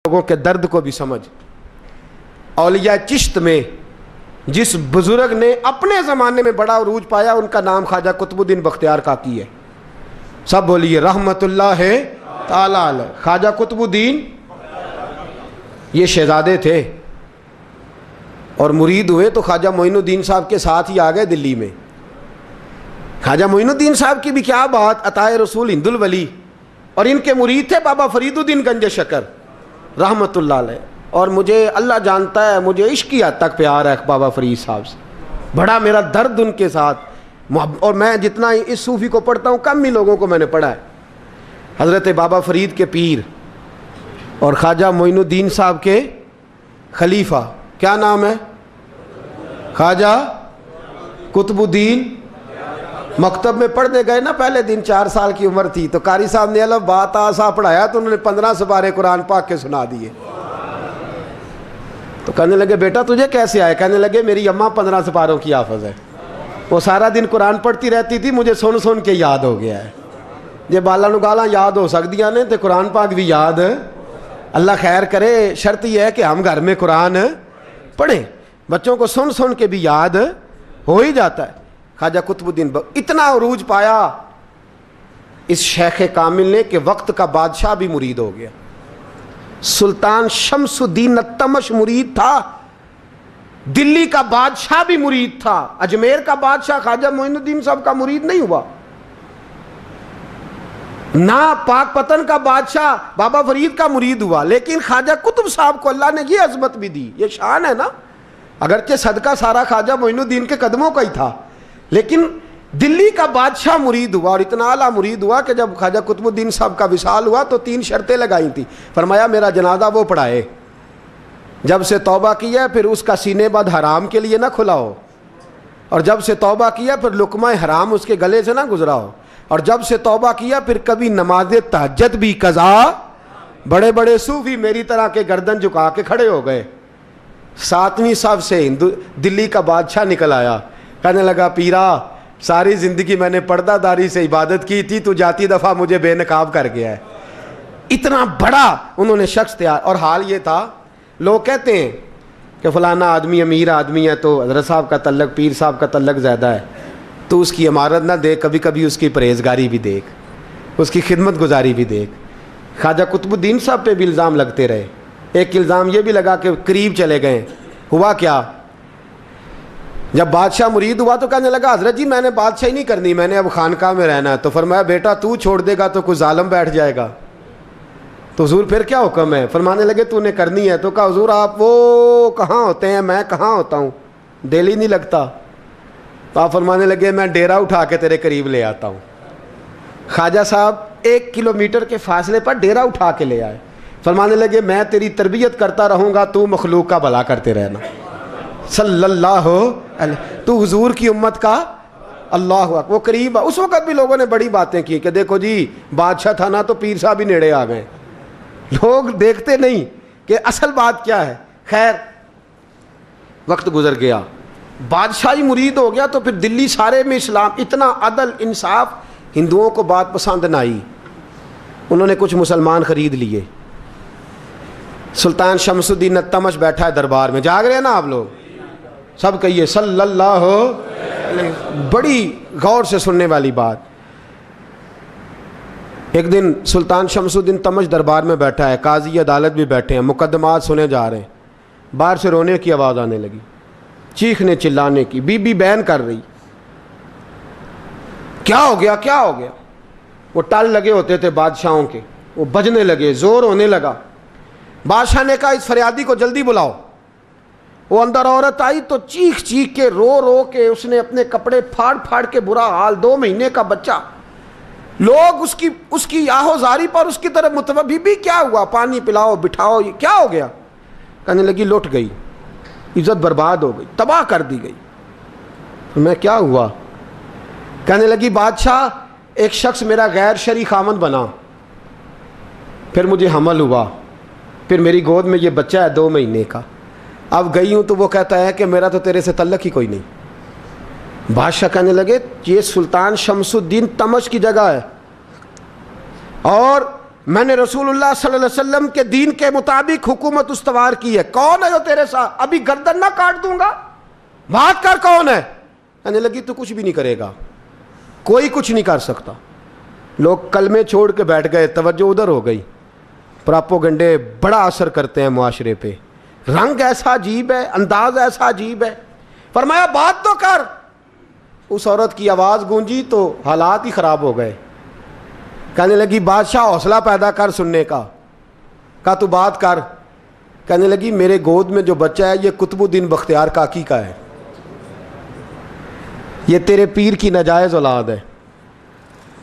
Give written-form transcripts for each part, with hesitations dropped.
لوگوں کے درد کو بھی سمجھ. اولیاء چشت میں جس بزرگ نے اپنے زمانے میں بڑا عروج پایا ان کا نام خواجہ قطب الدین بختیار کاکی ہے. سب بولیے رحمت اللہ تعالی علیہ. خواجہ قطب الدین یہ شہزادے تھے اور مرید ہوئے تو خواجہ معین الدین صاحب کے ساتھ ہی آ گئے دلی میں. خواجہ معین الدین صاحب کی بھی کیا بات, عطائے رسول ہند الولی, اور ان کے مرید تھے بابا فرید الدین گنج شکر رحمت اللہ علیہ. اور مجھے اللہ جانتا ہے مجھے عشق کی حد تک پیار ہے بابا فرید صاحب سے, بڑا میرا درد ان کے ساتھ. اور میں جتنا اس صوفی کو پڑھتا ہوں کم ہی لوگوں کو میں نے پڑھا ہے. حضرت بابا فرید کے پیر اور خواجہ معین الدین صاحب کے خلیفہ, کیا نام ہے؟ خواجہ قطب الدین. مکتب میں پڑھنے گئے نا پہلے دن, 4 سال کی عمر تھی, تو قاری صاحب نے الف با تا سا پڑھایا تو انہوں نے 15 سپارے قرآن پاک کے سنا دیے. تو کہنے لگے بیٹا تجھے کیسے آئے؟ کہنے لگے میری اماں 15 سپاروں کی حافظ ہے, وہ سارا دن قرآن پڑھتی رہتی تھی, مجھے سن کے یاد ہو گیا ہے. جے بالاں نوں گالاں یاد ہو سکدیاں نے تے قرآن پاک بھی یاد. اللہ خیر کرے, شرط یہ ہے کہ ہم گھر میں قرآن پڑھیں, بچوں کو سن کے بھی یاد ہو ہی جاتا ہے. خواجہ قطب الدین اتنا عروج پایا اس شیخ کامل نے کہ وقت کا بادشاہ بھی مرید ہو گیا. سلطان شمس الدین التمش مرید تھا, دلی کا بادشاہ بھی مرید تھا, اجمیر کا بادشاہ خواجہ معین الدین صاحب کا مرید نہیں ہوا, نہ پاک پتن کا بادشاہ بابا فرید کا مرید ہوا. لیکن خواجہ قطب صاحب کو اللہ نے یہ عظمت بھی دی, یہ شان ہے نا. اگرچہ صدقہ سارا خواجہ معین الدین کے قدموں کا ہی تھا, لیکن دلی کا بادشاہ مرید ہوا, اور اتنا اعلیٰ مرید ہوا کہ جب خواجہ قطب الدین صاحب کا وصال ہوا تو 3 شرطیں لگائی تھیں. فرمایا میرا جنازہ وہ پڑھائے, جب سے توبہ کیا پھر اس کا سینے بد حرام کے لیے نہ کھلا ہو, اور جب سے توبہ کیا پھر لقمہ حرام اس کے گلے سے نہ گزرا ہو, اور جب سے توبہ کیا پھر کبھی نماز تہجد بھی قضا. بڑے بڑے صوفی میری طرح کے گردن جھکا کے کھڑے ہو گئے. 7ویں صف سے دلی کا بادشاہ نکل آیا, کہنے لگا پیرا ساری زندگی میں نے پردہ داری سے عبادت کی تھی, تو جاتی دفعہ مجھے بے نقاب کر گیا ہے. اتنا بڑا انہوں نے شخص تیار. اور حال یہ تھا, لوگ کہتے ہیں کہ فلانا آدمی امیر آدمی ہے تو حضرت صاحب کا تعلق پیر صاحب کا تعلق زیادہ ہے, تو اس کی عمارت نہ دیکھ, کبھی کبھی اس کی پرہیزگاری بھی دیکھ, اس کی خدمت گزاری بھی دیکھ. خواجہ قطب الدین صاحب پہ بھی الزام لگتے رہے. ایک الزام یہ بھی لگا کہ قریب چلے گئے. ہوا کیا, جب بادشاہ مرید ہوا تو کہنے لگا حضرت جی میں نے بادشاہی نہیں کرنی, میں نے اب خانقاہ میں رہنا ہے. تو فرمایا بیٹا تو چھوڑ دے گا تو کوئی ظالم بیٹھ جائے گا. تو حضور پھر کیا حکم ہے؟ فرمانے لگے تو نے کرنی ہے. تو کہا حضور آپ وہ کہاں ہوتے ہیں, میں کہاں ہوتا ہوں, دل ہی نہیں لگتا. تو آپ فرمانے لگے میں ڈیرا اٹھا کے تیرے قریب لے آتا ہوں. خواجہ صاحب 1 کلومیٹر کے فاصلے پر ڈیرا اٹھا کے لے آئے. فرمانے لگے میں تیری تربیت کرتا رہوں گا, تو مخلوق کا بھلا کرتے رہنا. صلی اللہ علیہ, تو حضور کی امت کا اللہ اکبر. وہ قریب, اس وقت بھی لوگوں نے بڑی باتیں کی کہ دیکھو جی بادشاہ تھا نا تو پیر صاحب ہی نیڑے آ گئے. لوگ دیکھتے نہیں کہ اصل بات کیا ہے. خیر وقت گزر گیا, بادشاہی مرید ہو گیا, تو پھر دلی سارے میں اسلام, اتنا عدل انصاف, ہندوؤں کو بات پسند نہ آئی. انہوں نے کچھ مسلمان خرید لیے. سلطان شمس الدین التمش بیٹھا ہے دربار میں, جاگ رہے ہیں نا آپ لوگ, سب کہیے صلی اللہ علیہ. بڑی غور سے سننے والی بات. ایک دن سلطان شمس الدین تمش دربار میں بیٹھا ہے, قاضی عدالت بھی بیٹھے ہیں, مقدمات سنے جا رہے ہیں. باہر سے رونے کی آواز آنے لگی, چیخنے چلانے کی. بی بی بیان کر رہی, کیا ہو گیا کیا ہو گیا. وہ ٹال لگے ہوتے تھے بادشاہوں کے, وہ بجنے لگے, زور ہونے لگا. بادشاہ نے کہا اس فریادی کو جلدی بلاؤ. وہ اندر عورت آئی تو چیخ چیخ کے رو کے اس نے اپنے کپڑے پھاڑ کے, برا حال, 2 مہینے کا بچہ. لوگ اس کی آہو زاری پر اس کی طرف متوجہ. بی بی کیا ہوا, پانی پلاؤ بٹھاؤ, یہ کیا ہو گیا. کہنے لگی لٹ گئی, عزت برباد ہو گئی, تباہ کر دی گئی. میں کیا ہوا. کہنے لگی بادشاہ ایک شخص میرا غیر شرعی خامند بنا, پھر مجھے حمل ہوا, پھر میری گود میں یہ بچہ ہے 2 مہینے کا. اب گئی ہوں تو وہ کہتا ہے کہ میرا تو تیرے سے تعلق ہی کوئی نہیں. بادشاہ کہنے لگے یہ سلطان شمس الدین تمش کی جگہ ہے, اور میں نے رسول اللہ صلی اللہ علیہ وسلم کے دین کے مطابق حکومت استوار کی ہے. کون ہے جو تیرے ساتھ؟ ابھی گردن نہ کاٹ دوں گا, بات کر کون ہے. کہنے لگی تو کچھ بھی نہیں کرے گا, کوئی کچھ نہیں کر سکتا. لوگ کلمے چھوڑ کے بیٹھ گئے, توجہ ادھر ہو گئی. پراپوگنڈے بڑا اثر کرتے ہیں معاشرے پہ. رنگ ایسا عجیب ہے, انداز ایسا عجیب ہے. فرمایا بات تو کر. اس عورت کی آواز گونجی تو حالات ہی خراب ہو گئے. کہنے لگی بادشاہ حوصلہ پیدا کر سننے کا. کہا تو بات کر. کہنے لگی میرے گود میں جو بچہ ہے یہ قطب الدین بختیار کاکی کا ہے, یہ تیرے پیر کی ناجائز اولاد ہے.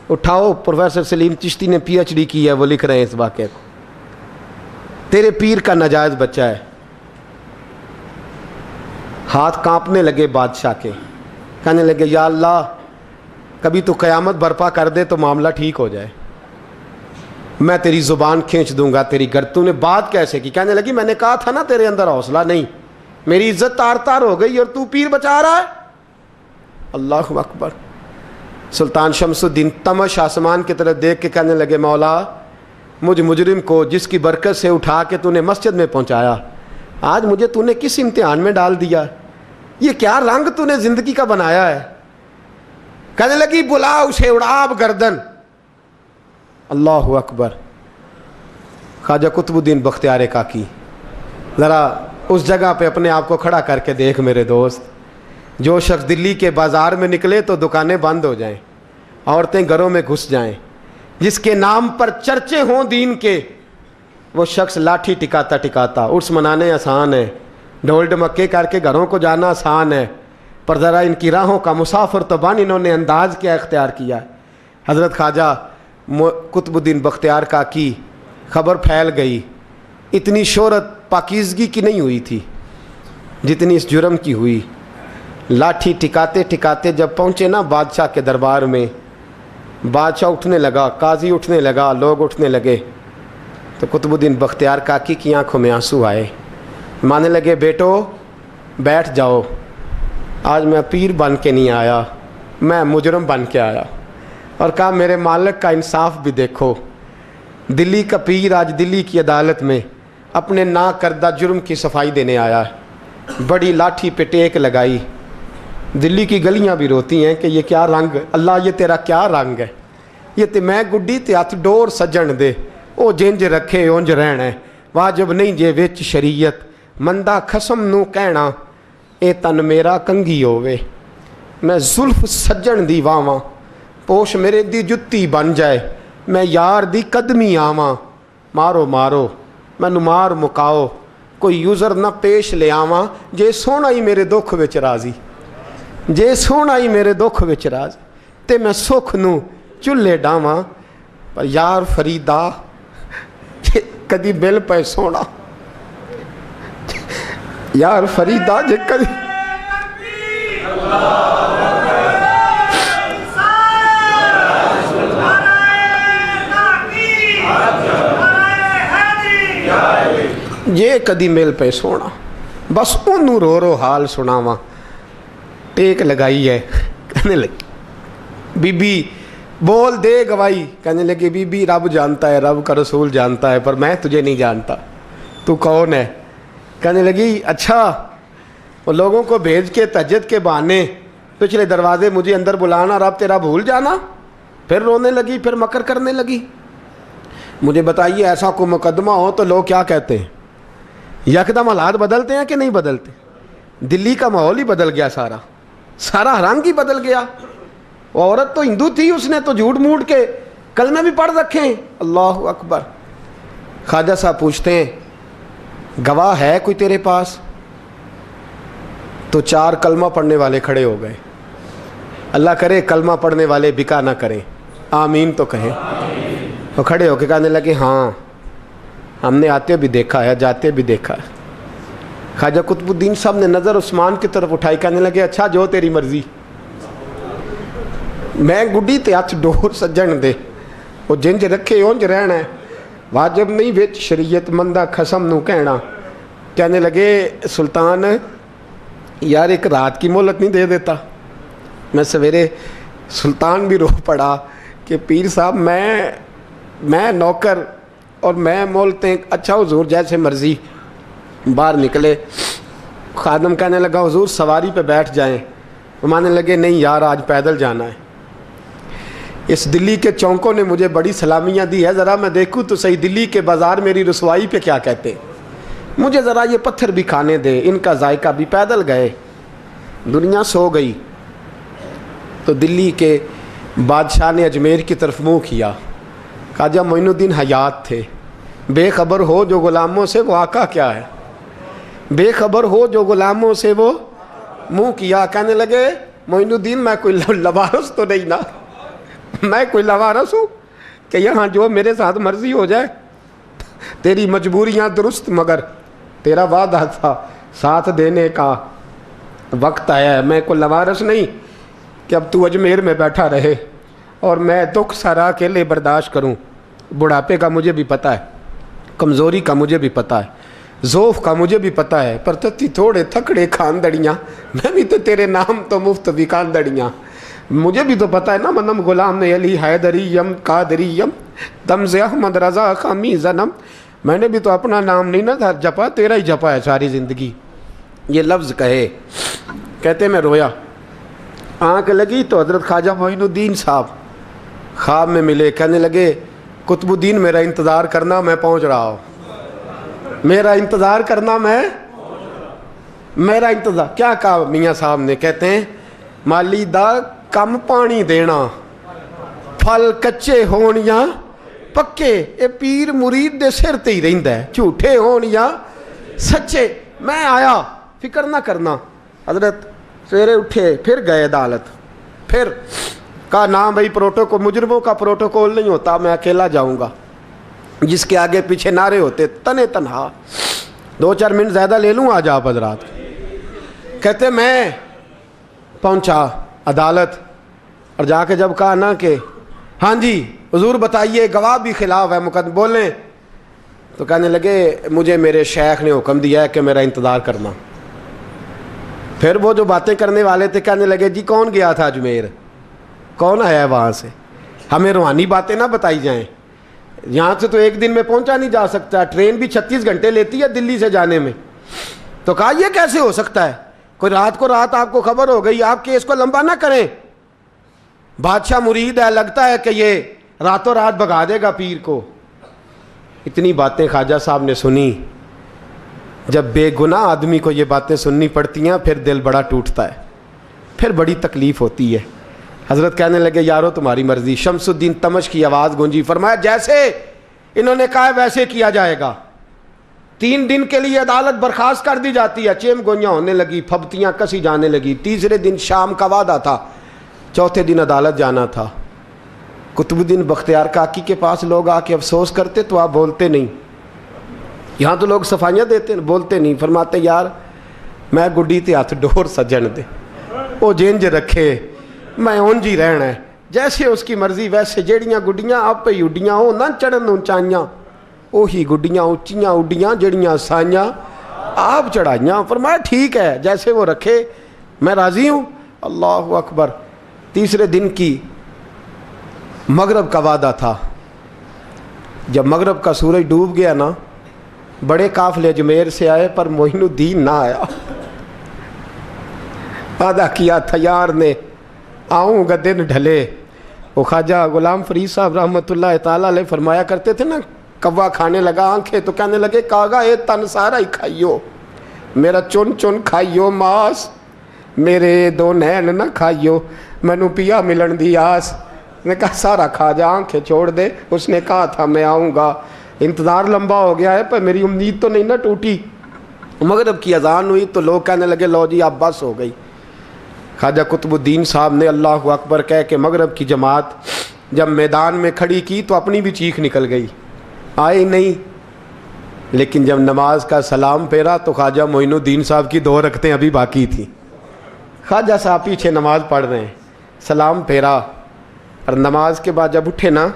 اٹھاؤ, پروفیسر سلیم چشتی نے پی ایچ ڈی کی ہے, وہ لکھ رہے ہیں اس واقعے کو. تیرے پیر کا ناجائز بچہ ہے. ہاتھ کانپنے لگے بادشاہ کے. کہنے لگے یا اللہ کبھی تو قیامت برپا کر دے تو معاملہ ٹھیک ہو جائے, میں تیری زبان کھینچ دوں گا تیری گر. تو نے بات کیسے کی؟ کہنے لگی میں نے کہا تھا نا تیرے اندر حوصلہ نہیں, میری عزت تار تار ہو گئی اور تو پیر بچا رہا ہے. اللہ اکبر. سلطان شمس الدین تمش آسمان کی طرف دیکھ کے کہنے لگے مولا مجھ مجرم کو جس کی برکت سے اٹھا کے تو نے مسجد میں پہنچایا, آج مجھے تو نے کس امتحان میں ڈال دیا؟ یہ کیا رنگ تو نے زندگی کا بنایا ہے؟ کہنے لگی بلا اسے, اڑا اب گردن. اللہ اکبر. خواجہ قطب الدین بختیار کاکی, ذرا اس جگہ پہ اپنے آپ کو کھڑا کر کے دیکھ میرے دوست. جو شخص دلی کے بازار میں نکلے تو دکانیں بند ہو جائیں, عورتیں گھروں میں گھس جائیں, جس کے نام پر چرچے ہوں دین کے, وہ شخص لاٹھی ٹکاتا ٹکاتا. عرس منانے آسان ہے, ڈھول ڈمکے کر کے گھروں کو جانا آسان ہے, پر ذرا ان کی راہوں کا مسافر تو بن انہوں نے انداز کیا اختیار کیا. حضرت خواجہ قطب الدین بختیار کاکی خبر پھیل گئی. اتنی شہرت پاکیزگی کی نہیں ہوئی تھی جتنی اس جرم کی ہوئی. لاٹھی ٹکاتے ٹکاتے جب پہنچے نا بادشاہ کے دربار میں, بادشاہ اٹھنے لگا, قاضی اٹھنے لگا, لوگ اٹھنے لگے, تو قطب الدین بختیار کاکی کی آنکھوں میں آنسو آئے. مانے لگے بیٹو بیٹھ جاؤ, آج میں پیر بن کے نہیں آیا, میں مجرم بن کے آیا. اور کہا میرے مالک کا انصاف بھی دیکھو. دلی کا پیر آج دلی کی عدالت میں اپنے نا کردہ جرم کی صفائی دینے آیا ہے. بڑی لاٹھی پہ ٹیک لگائی. دلی کی گلیاں بھی روتی ہیں کہ یہ کیا رنگ, اللہ یہ تیرا کیا رنگ ہے. یہ تے میں گڈی تے ہاتھ ڈور سجن دے, او جنج رکھے اونج رہنا ہے. واجب نہیں جے وچ شریعت, مندہ خسم نو کہنا اے تن میرا کنگھی ہووے. میں زلف سجن دی واواں, پوش میرے دی جتی بن جائے, میں یار دی قدمی آواں. مارو مارو مینوں مار مکاؤ, کوئی یوزر نہ پیش لے آواں. جے سونا ہی میرے دکھ وچ راضی, جے سونا ہی میرے دکھ وچ راضی, تے میں سکھ نو چلے ڈاواں. پر یار فریدا جے کدی مل پے سونا, یار فریدا جے کدی یہ کدی مل پہ سونا, بس انہوں رو رو حال سناواں. ٹیک لگائی ہے. کہنے لگی بی بی بول دے گواہی. کہنے لگی بی بی رب جانتا ہے, رب کا رسول جانتا ہے, پر میں تجھے نہیں جانتا, تو کون ہے؟ کہنے لگی اچھا وہ لوگوں کو بھیج کے تہجد کے بہانے پچھلے دروازے مجھے اندر بلانا, رب تیرا بھول جانا. پھر رونے لگی, پھر مکر کرنے لگی. مجھے بتائیے ایسا کوئی مقدمہ ہو تو لوگ کیا کہتے ہیں؟ یکدم حالات بدلتے ہیں کہ نہیں بدلتے؟ دلی کا ماحول ہی بدل گیا, سارا رنگ ہی بدل گیا. وہ عورت تو ہندو تھی, اس نے تو جھوٹ موٹ کے کلمے بھی پڑھ رکھے ہیں. اللہ اکبر. خواجہ صاحب پوچھتے ہیں گواہ ہے کوئی تیرے پاس؟ تو 4 کلمہ پڑھنے والے کھڑے ہو گئے. اللہ کرے کلمہ پڑھنے والے بکا نہ کریں, آمین تو کہیں. وہ کھڑے ہو کے کہنے لگے ہاں ہم نے آتے بھی دیکھا ہے, جاتے بھی دیکھا ہے. خواجہ قطب الدین صاحب نے نظر عثمان کی طرف اٹھائی, کہنے لگے اچھا جو تیری مرضی, میں گڈی تے ہاتھ ڈور سجن دے, وہ جنج رکھے اونج رہنا ہے, واجب نہیں وچ شریعت, مندہ خسم نو کہنا. کہنے لگے سلطان یار ایک رات کی مہلت نہیں دے دیتا؟ میں سویرے سلطان بھی رو پڑا کہ پیر صاحب میں میں نوکر اور میں بولتے ہیں اچھا حضور جیسے مرضی. باہر نکلے, خادم کہنے لگا حضور سواری پہ بیٹھ جائیں. وہ ماننے لگے نہیں یار آج پیدل جانا ہے. اس دلی کے چونکوں نے مجھے بڑی سلامیاں دی ہے, ذرا میں دیکھوں تو صحیح دلی کے بازار میری رسوائی پہ کیا کہتے ہیں. مجھے ذرا یہ پتھر بھی کھانے دے, ان کا ذائقہ بھی. پیدل گئے, دنیا سو گئی تو دلی کے بادشاہ نے اجمیر کی طرف منہ کیا. خواجہ معین الدین حیات تھے. بے خبر ہو جو غلاموں سے وہ آقا کیا ہے, بے خبر ہو جو غلاموں سے وہ منہ کیا. کہنے لگے معین الدین میں کوئی لوارث تو نہیں نا, میں کوئی لوارث ہوں کہ یہاں جو میرے ساتھ مرضی ہو جائے. تیری مجبوریاں درست مگر تیرا وعدہ تھا ساتھ دینے کا, وقت آیا ہے. میں کوئی لوارث نہیں کہ اب تو اجمیر میں بیٹھا رہے اور میں دکھ سارا اکیلے برداشت کروں. بڑھاپے کا مجھے بھی پتہ ہے, کمزوری کا مجھے بھی پتہ ہے, ذوف کا مجھے بھی پتہ ہے, پر تتی تھوڑے تھکڑے خاندڑیاں, میں بھی تو تیرے نام تو مفت بھی خاندڑیاں. مجھے بھی تو پتہ ہے نا منم غلام علی حیدریم قادریم تمز احمد رضا خامی زنم. میں نے بھی تو اپنا نام نہیں نا جپا, تیرا ہی جپا ہے ساری زندگی. یہ لفظ کہے, کہتے میں رویا. آنکھ لگی تو حضرت خواجہ معین الدین صاحب خواب میں ملے. کہنے لگے قطب الدین میرا انتظار کرنا, میں پہنچ رہا ہوں. میرا انتظار کرنا, میرا انتظار. کیا کہا میاں صاحب نے؟ کہتے ہیں مالی دا کم پانی دینا, پھل کچے ہون یا پکے, اے پیر مرید دے سر تے ہی رہندا ہے, جھوٹے ہون یا سچے. میں آیا, فکر نہ کرنا. حضرت سویرے اٹھے, پھر گئے عدالت. پھر کہا نام بھائی پروٹوکول, مجرموں کا پروٹوکول نہیں ہوتا, میں اکیلا جاؤں گا. جس کے آگے پیچھے نعرے ہوتے تنے تنہا. 2-4 منٹ زیادہ لے لوں آج آپ حضرات. کہتے میں پہنچا عدالت اور جا کے جب کہا نا کہ ہاں جی حضور بتائیے گواہ بھی خلاف ہے مقدمے بولیں, تو کہنے لگے مجھے میرے شیخ نے حکم دیا ہے کہ میرا انتظار کرنا. پھر وہ جو باتیں کرنے والے تھے کہنے لگے جی کون گیا تھا اجمیر, کون آیا ہے وہاں سے, ہمیں روحانی باتیں نہ بتائی جائیں. یہاں سے تو ایک دن میں پہنچا نہیں جا سکتا, ٹرین بھی 36 گھنٹے لیتی ہے دلی سے جانے میں. تو کہا یہ کیسے ہو سکتا ہے, کوئی رات کو رات آپ کو خبر ہو گئی, آپ کیس کو لمبا نہ کریں. بادشاہ مرید ہے, لگتا ہے کہ یہ راتوں رات بھگا دے گا پیر کو. اتنی باتیں خواجہ صاحب نے سنی. جب بے گناہ آدمی کو یہ باتیں سننی پڑتی ہیں پھر دل بڑا ٹوٹتا ہے, پھر بڑی تکلیف ہوتی ہے. حضرت کہنے لگے یارو تمہاری مرضی. شمس الدین تمش کی آواز گونجی, فرمایا جیسے انہوں نے کہا ویسے کیا جائے گا. 3 دن کے لیے عدالت برخاست کر دی جاتی ہے. چیم گوئیاں ہونے لگی, پھبتیاں کسی جانے لگی. تیسرے دن شام کا وعدہ تھا, چوتھے دن عدالت جانا تھا. قطب الدین بختیار کاکی کے پاس لوگ آ کے افسوس کرتے تو آپ بولتے نہیں. یہاں تو لوگ صفائیاں دیتے ہیں, بولتے نہیں. فرماتے یار میں گڈی تے ہاتھ ڈور سجن دے, وہ جینج رکھے, میں اونج ہی رہنا ہے, جیسے اس کی مرضی ویسے. جیڑیاں گڈیاں آپ پہ اڈیاں ہو نہ چڑھن اونچائیاں, وہی گڈیاں اونچیاں اڈیاں جڑیاں سائیاں آپ چڑھائیاں. فرمایا ٹھیک ہے جیسے وہ رکھے, میں راضی ہوں. اللہ اکبر. تیسرے دن کی مغرب کا وعدہ تھا. جب مغرب کا سورج ڈوب گیا نا, بڑے قافلے اجمیر سے آئے پر معین الدین نہ آیا. وعدہ کیا تھا یار نے آؤں گا دن ڈھلے. وہ خواجہ غلام فرید صاحب رحمۃ اللہ تعالیٰ علیہ فرمایا کرتے تھے نا, کوا کھانے لگا آنکھیں تو کہنے لگے کاغا اے تن سارا ہی کھائیو, میرا چن چن کھائیو ماس, میرے 2 نین نہ کھائیو, مینو پیا ملن دی آس. نے کہا سارا کھا جا, آنکھیں چھوڑ دے. اس نے کہا تھا میں آؤں گا, انتظار لمبا ہو گیا ہے پر میری امید تو نہیں نہ ٹوٹی. مغرب کی اذان ہوئی تو لوگ کہنے لگے لو جی اب بس ہو گئی. خواجہ قطب الدین صاحب نے اللہ اکبر کہہ کے مغرب کی جماعت جب میدان میں کھڑی کی تو اپنی بھی چیخ نکل گئی, آئے نہیں. لیکن جب نماز کا سلام پھیرا تو خواجہ معین الدین صاحب کی 2 رکعتیں ابھی باقی تھیں. خواجہ صاحب پیچھے نماز پڑھ رہے ہیں, سلام پھیرا اور نماز کے بعد جب اٹھے نا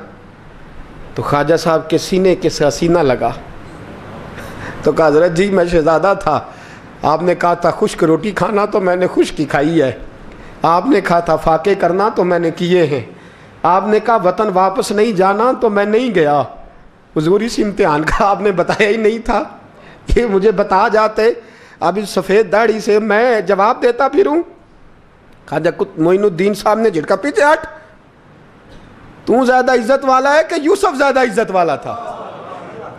تو خواجہ صاحب کے سینے کے سینہ لگا. تو کہا حضرت جی میں شہزادہ تھا, آپ نے کہا تھا خشک روٹی کھانا تو میں نے خشک ہی کھائی ہے, آپ نے کہا تھا فاقے کرنا تو میں نے کیے ہیں, آپ نے کہا وطن واپس نہیں جانا تو میں نہیں گیا. حضور اس امتحان کا آپ نے بتایا ہی نہیں تھا. یہ مجھے بتا جاتے اب اس سفید داڑھی سے میں جواب دیتا پھروں. خواجہ معین الدین صاحب نے جھٹکا, پیچھے ہٹ, تو زیادہ عزت والا ہے کہ یوسف زیادہ عزت والا تھا؟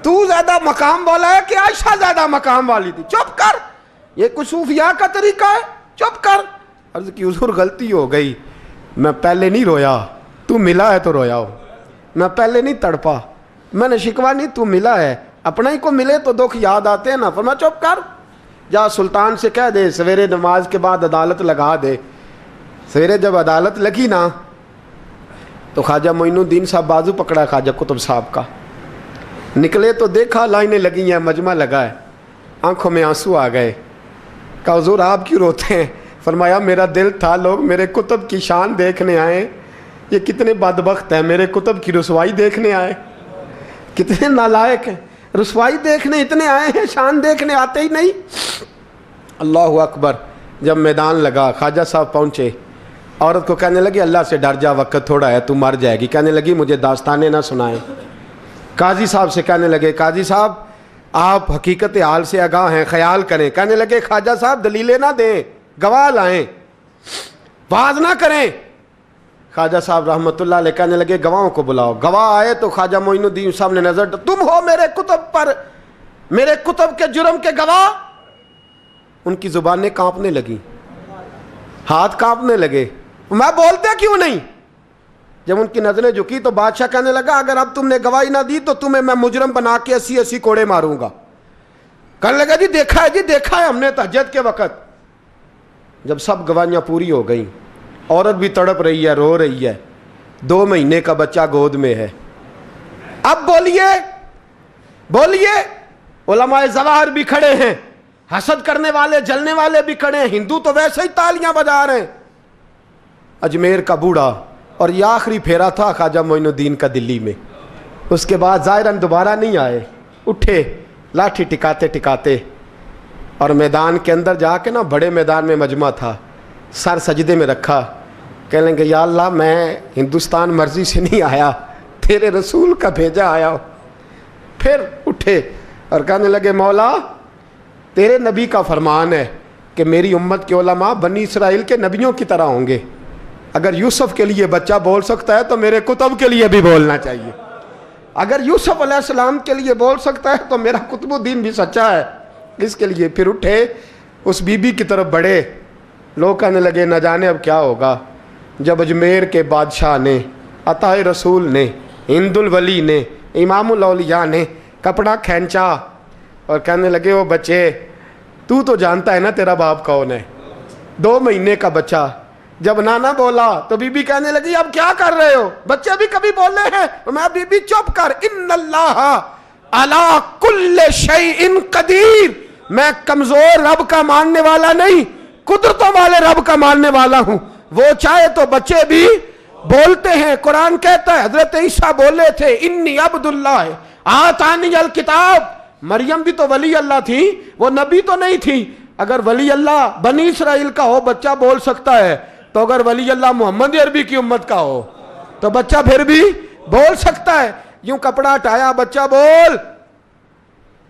تو زیادہ مقام والا ہے کہ عائشہ زیادہ مقام والی تھی؟ چپ کر, یہ کچھ صوفیاء کا طریقہ ہے, چپ کر. عرض کی حضور غلطی ہو گئی, میں پہلے نہیں رویا, تو ملا ہے تو رویا ہو. میں پہلے نہیں تڑپا, میں نے شکوا نہیں, تو ملا ہے. اپنا ہی کو ملے تو دکھ یاد آتے ہیں نا. فرمایا چپ کر, جا سلطان سے کہہ دے سویرے نماز کے بعد عدالت لگا دے. سویرے جب عدالت لگی نا تو خواجہ معین الدین صاحب بازو پکڑا خواجہ قطب صاحب کا, نکلے تو دیکھا لائنیں لگی ہیں, مجمع لگا ہے, آنکھوں میں آنسو آ گئے. کہا حضور آپ کیوں روتے ہیں؟ فرمایا میرا دل تھا لوگ میرے کتب کی شان دیکھنے آئے, یہ کتنے بدبخت ہیں, میرے کتب کی رسوائی دیکھنے آئے. کتنے نالائق ہیں, رسوائی دیکھنے اتنے آئے ہیں, شان دیکھنے آتے ہی نہیں. اللہ اکبر. جب میدان لگا خواجہ صاحب پہنچے, عورت کو کہنے لگی اللہ سے ڈر جا, وقت تھوڑا ہے, تو مر جائے گی. کہنے لگی مجھے داستانیں نہ سنائیں. قاضی صاحب سے کہنے لگے قاضی صاحب آپ حقیقت حال سے آگاہ ہیں, خیال کریں. کہنے لگے خواجہ صاحب دلیلیں نہ دیں, گواہ لائیں, واز نہ کریں. خواجہ صاحب رحمۃ اللہ علیہ کہنے لگے گواہوں کو بلاؤ. گواہ آئے تو خواجہ معین الدین صاحب نے نظر, تم ہو میرے کتب پر, میرے کتب کے جرم کے گواہ. ان کی زبانیں کانپنے لگیں, ہاتھ کانپنے لگے. میں بولتے کیوں نہیں؟ جب ان کی نظریں جھکی تو بادشاہ کہنے لگا اگر اب تم نے گواہی نہ دی تو تمہیں میں مجرم بنا کے 80 کوڑے ماروں گا. کہنے لگا جی دیکھا ہے, جی دیکھا ہے ہم نے تہجد کے وقت. جب سب گواہیاں پوری ہو گئیں, عورت بھی تڑپ رہی ہے, رو رہی ہے, 2 مہینے کا بچہ گود میں ہے. اب بولیے بولیے, علماء ظواہر بھی کھڑے ہیں, حسد کرنے والے جلنے والے بھی کھڑے ہیں, ہندو تو ویسے ہی تالیاں بجا رہے ہیں. اجمیر کا بوڑھا, اور یہ آخری پھیرا تھا خواجہ معین الدین کا دلی میں. اس کے بعد ظاہراً دوبارہ نہیں آئے. اٹھے لاٹھی ٹکاتے ٹکاتے اور میدان کے اندر جا کے نا, بڑے میدان میں مجمع تھا, سر سجدے میں رکھا. کہنے لگے یا اللہ میں ہندوستان مرضی سے نہیں آیا, تیرے رسول کا بھیجا آیا ہوں. پھر اٹھے اور کہنے لگے مولا تیرے نبی کا فرمان ہے کہ میری امت کے علماء بنی اسرائیل کے نبیوں کی طرح ہوں گے. اگر یوسف کے لیے بچہ بول سکتا ہے تو میرے کتب کے لیے بھی بولنا چاہیے. اگر یوسف علیہ السلام کے لیے بول سکتا ہے تو میرا قطب الدین بھی سچا ہے, اس کے لیے. پھر اٹھے, اس بی بی کی طرف بڑھے. لوگ کہنے لگے نہ جانے اب کیا ہوگا. جب اجمیر کے بادشاہ نے, عطا رسول نے, ہند الولی نے, امام الاولیاء نے کپڑا کھینچا اور کہنے لگے وہ بچے تو جانتا ہے نا تیرا باپ کون ہے, 2 مہینے کا بچہ. جب نانا بولا تو بی بی کہنے لگی اب کیا کر رہے ہو, بچے بھی کبھی بولے ہیں. میں بی بی چپ کر, ان اللہ علی کل شیء قدیر, میں کمزور رب کا ماننے والا نہیں, قدرتوں والے رب کا ماننے والا ہوں. وہ چاہے تو بچے بھی بولتے ہیں. قرآن کہتا ہے حضرت عیسیٰ بولے تھے انی عبد اللہ آتانی الکتاب. مریم بھی تو ولی اللہ تھی, وہ نبی تو نہیں تھی. اگر ولی اللہ بنی اسرائیل کا ہو بچہ بول سکتا ہے, تو اگر ولی اللہ محمد عربی کی امت کا ہو تو بچہ پھر بھی بول سکتا ہے. یوں کپڑا ہٹایا, بچہ بول.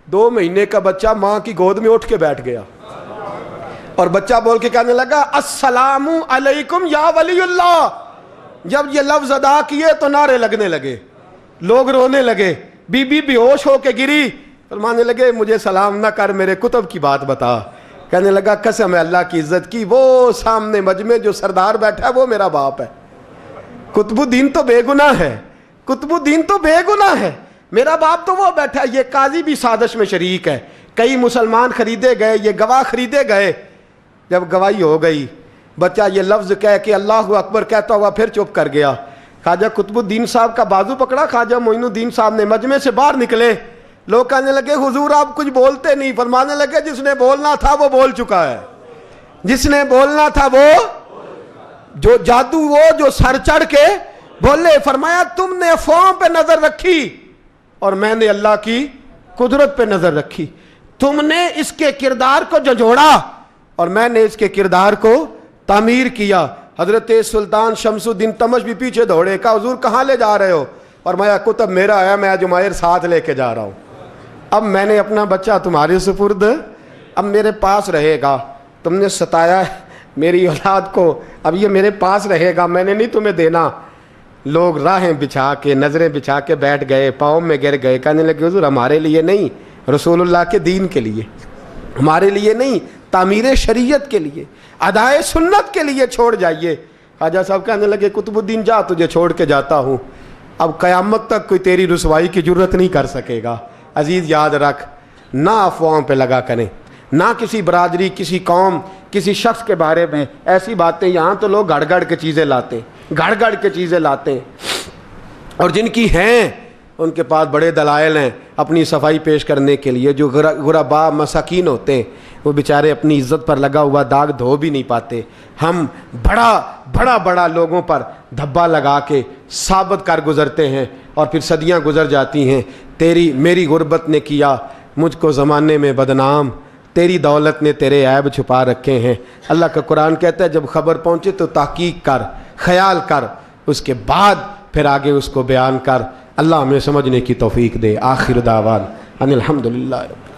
2 مہینے کا بچہ ماں کی گود میں اٹھ کے بیٹھ گیا اور بچہ بول کے کہنے لگا السلام علیکم یا ولی اللہ. جب یہ لفظ ادا کیے تو نعرے لگنے لگے, لوگ رونے لگے. بی بی بے ہوش ہو کے گری, فرمانے لگے مجھے سلام نہ کر, میرے کتب کی بات بتا. کہنے لگا قسم ہے اللہ کی عزت کی, وہ سامنے مجمع جو سردار بیٹھا ہے وہ میرا باپ ہے. قطب الدین تو بے گناہ ہے, قطب الدین تو بے گناہ ہے, میرا باپ تو وہ بیٹھا ہے. یہ قاضی بھی سازش میں شریک ہے, کئی مسلمان خریدے گئے, یہ گواہ خریدے گئے. جب گواہی ہو گئی, بچہ یہ لفظ کہہ کے اللہ اکبر کہتا ہوا پھر چپ کر گیا. خواجہ قطب الدین صاحب کا بازو پکڑا, خواجہ معین الدین صاحب نے مجمع سے باہر نکلے. لوگ کہنے لگے حضور آپ کچھ بولتے نہیں. فرمانے لگے جس نے بولنا تھا وہ بول چکا ہے, جس نے بولنا تھا وہ جو جادو, وہ جو سر چڑھ کے بولے. فرمایا تم نے افواہوں پہ نظر رکھی اور میں نے اللہ کی قدرت پہ نظر رکھی. تم نے اس کے کردار کو جھنجھوڑا اور میں نے اس کے کردار کو تعمیر کیا. حضرت سلطان شمسالدین تمش بھی پیچھے دوڑے، کہا حضور کہاں لے جا رہے ہو؟ اور میں کتب میرا ہے، میں جمائر ساتھ لے کے جا رہا ہوں، اب میں نے اپنا بچہ تمہارے سپرد، اب میرے پاس رہے گا، تم نے ستایا ہے میری اولاد کو، اب یہ میرے پاس رہے گا، میں نے نہیں تمہیں دینا۔ لوگ راہیں بچھا کے، نظریں بچھا کے بیٹھ گئے، پاؤں میں گر گئے، کہنے لگے حضور ہمارے لیے نہیں، رسول اللہ کے دین کے لیے، ہمارے لیے نہیں، تعمیر شریعت کے لیے، ادائے سنت کے لیے چھوڑ جائیے۔ خواجہ صاحب کہنے لگے قطب الدین جا، تجھے چھوڑ کے جاتا ہوں، اب قیامت تک کوئی تیری رسوائی کی جرت نہیں کر سکے گا۔ عزیز یاد رکھ، نہ افواہوں پہ لگا کریں، نہ کسی برادری، کسی قوم، کسی شخص کے بارے میں ایسی باتیں، یہاں تو لوگ گڑ گڑ کے چیزیں لاتے ہیں، گڑ گڑ کے چیزیں لاتے ہیں، اور جن کی ہیں ان کے پاس بڑے دلائل ہیں اپنی صفائی پیش کرنے کے لیے۔ جو غربا مساکین ہوتے ہیں وہ بیچارے اپنی عزت پر لگا ہوا داغ دھو بھی نہیں پاتے، ہم بڑا لوگوں پر دھبا لگا کے ثابت کر گزرتے ہیں، اور پھر صدیاں گزر جاتی ہیں۔ میری غربت نے کیا مجھ کو زمانے میں بدنام، تیری دولت نے تیرے عیب چھپا رکھے ہیں۔ اللہ کا قرآن کہتا ہے جب خبر پہنچے تو تحقیق کر، خیال کر، اس کے بعد پھر آگے اس کو بیان کر۔ اللہ ہمیں سمجھنے کی توفیق دے۔ آخر دعوان ان الحمدللہ رب